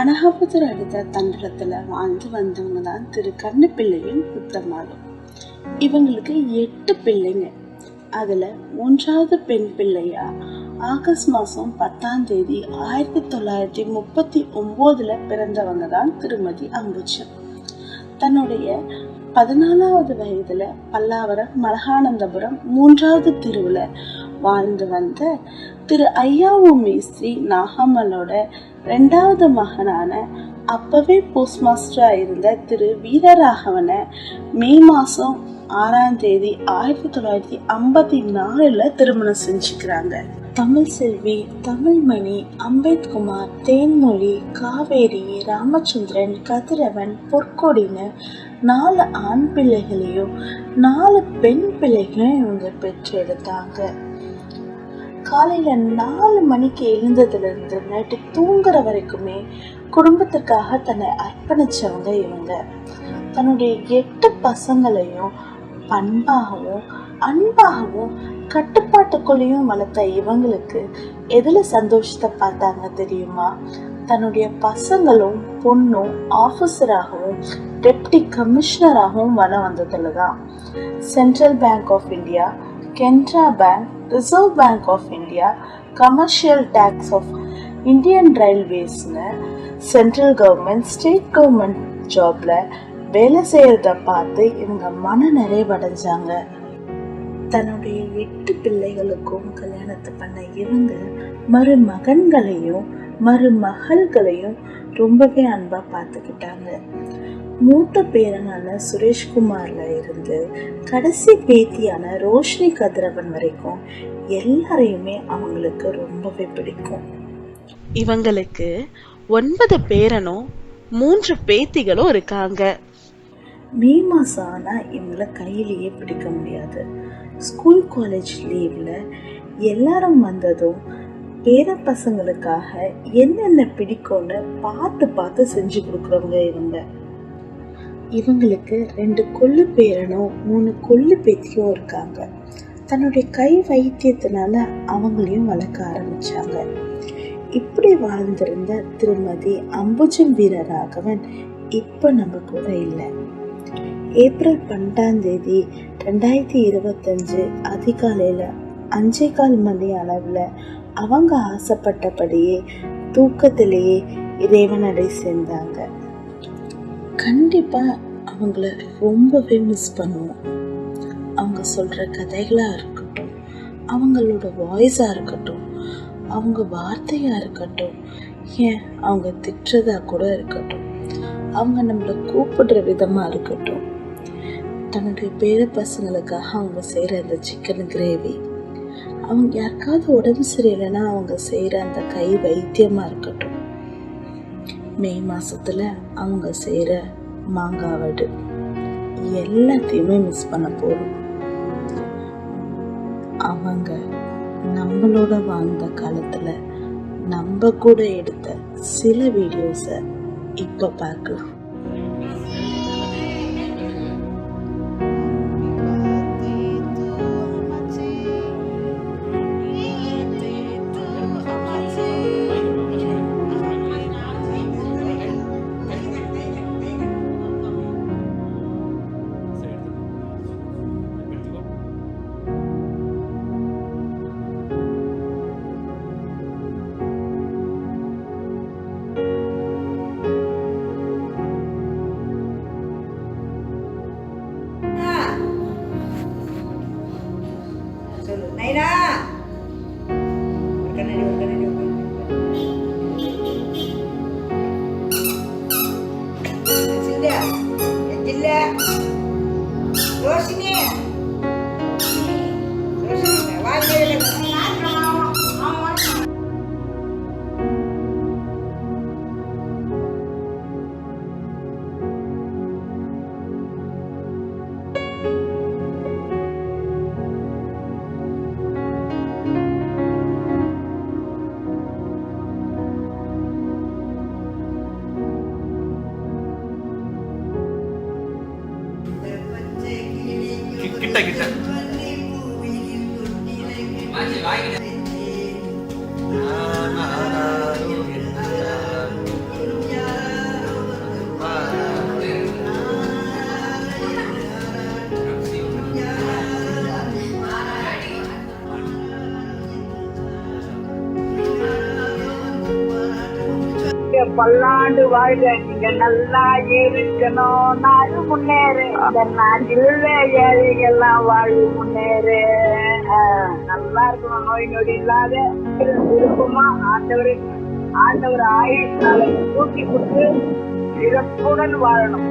அனகாபுத்தூர் அடுத்த தண்டலத்துல வாழ்ந்து வந்தவங்க தான் திரு கண்ணுப்பிள்ளையும் புத்தம்மாளும். இவங்களுக்கு 8 பிள்ளைங்க. அதுல 3வது பெண் பிள்ளையா ஆகஸ்ட் மாசம் 10ஆம் தேதி 1939 பிறந்தவங்க தான் திருமதி அம்புஜம். தன்னுடைய 14வது வயதுல பல்லாவரம் மலகானந்தபுரம் 3வது தெருவுல வாழ்ந்து வந்த திரு ஐயாவு மேஸ்திரி நாகம்மலோட 2வது மகனான அப்பவே போஸ்ட் மாஸ்டரா இருந்த திரு வீரராகவனை மே மாசம் 6ஆம் தேதி 1954 திருமணம் செஞ்சுக்கிறாங்க. தமிழ் செல்வி, தமிழ்மணி, அம்பேத்குமார், தேன்மொழி, காவேரி, ராமச்சந்திரன், கதிரவன், பொற்கொடின்னு 4 ஆண் பிள்ளைகளையும் 4 பெண் பிள்ளைகளையும் இவங்க பெற்றெடுத்தாங்க. காலையில 4 மணிக்கு எழுந்ததுல இருந்து நைட்டு தூங்குற வரைக்குமே குடும்பத்திற்காக தன்னை அர்ப்பணிச்சவங்க இவங்க. தன்னுடைய 8 பசங்களையும் பண்பாகவும் அன்பாகவும் கட்டுப்பாட்டுக்குள்ளேயும் வளர்த்த இவங்களுக்கு எதுல சந்தோஷத்தை பார்த்தாங்க தெரியுமா? தன்னுடைய பசங்களும் பொண்ணும் ஆபீசராகவும் டெப்டி கமிஷனராகவும் வர வந்ததுலதான். Central bank of India, Canara bank, reserve bank of India, commercial tax of Indian ரயில்வேஸ்னு சென்ட்ரல் கவர்மெண்ட், ஸ்டேட் கவர்மெண்ட் ஜாப்ல வேலை செய்யறத பார்த்து இவங்க மன நிறைவடைஞ்சாங்க. தன்னுடைய 8 பிள்ளைகளுக்கும் கல்யாணத்தை பண்ண இவங்க மருமகன்களையும் மருமகள்களையும் ரொம்பவே அன்பா பார்த்துக்கிட்டாங்க. மூத்த பேரனான சுரேஷ்குமார்ல இருந்து கடைசி பேத்தியான ரோஷினி கதிரவன் வரைக்கும் எல்லாரையுமே அவங்களுக்கு ரொம்பவே பிடிக்கும். இவங்களுக்கு 9 பேரனும் 3 பேத்திகளும் இருக்காங்க. மே மாசம் ஆனா இவங்கள கையிலேயே பிடிக்க முடியாது. ஸ்கூல் காலேஜ் லீவ்ல எல்லாரும் வந்ததும் பேர பசங்களுக்காக என்னென்ன பிடிக்கும்னு பார்த்து செஞ்சு கொடுக்குறவங்க இவங்க. இவங்களுக்கு 2 கொள்ளு பேரனும் 3 கொள்ளு பேத்தியும் இருக்காங்க. தன்னுடைய கை வைத்தியத்தினால அவங்களையும் வளர்க்க ஆரம்பிச்சாங்க. இப்படி வாழ்ந்திருந்த திருமதி அம்புஜம் வீரராகவன் இப்ப நம்ம கூட இல்லை. ஏப்ரல் 12ஆம் தேதி 2025 அதிகாலையில 5:15 மணி அளவுல அவங்க ஆசைப்பட்டபடியே தூக்கத்திலேயே இறைவனடை சேர்ந்தாங்க. கண்டிப்பா அவங்கள ரொம்பவே மிஸ் பண்ணுவோம். அவங்க சொல்ற கதைகளா இருக்கட்டும், அவங்களோட வாய்ஸா இருக்கட்டும், அவங்க வார்த்தையா இருக்கட்டும், ஏன் அவங்க திட்டுறதா கூட இருக்கட்டும், அவங்க நம்மளை கூப்பிடுற விதமா இருக்கட்டும், தன்னுடைய பேர பசங்களுக்காக அவங்க செய்யற அந்த சிக்கன் கிரேவி, அவங்க யாருக்காவது உடம்பு சரியில்லைன்னா அவங்க செய்யற அந்த கை வைத்தியமா இருக்கட்டும், மே மாசத்துல அவங்க செய்யற மாங்காய் வடு, எல்லாத்தையுமே மிஸ் பண்ண போறோம். அவங்க நம்மளோட வாழ்ந்த காலத்துல நம்ம கூட எடுத்த சில வீடியோஸை இப்ப பார்க்கலாம். வாழ்க, பல்லாண்டு வாழ்க. நீங்க நல்லா இருக்கணும், நாடு முன்னேறு. இந்த நாட்டில் உள்ள ஏழைகள்லாம் வாழ்வு முன்னேறு. நல்லா இருக்கணும், நோய் நொடி இல்லாத விருப்பமா ஆண்டவர் ஆயுள் கூட்டி கொடுத்து சிறப்புடன் வாழணும்.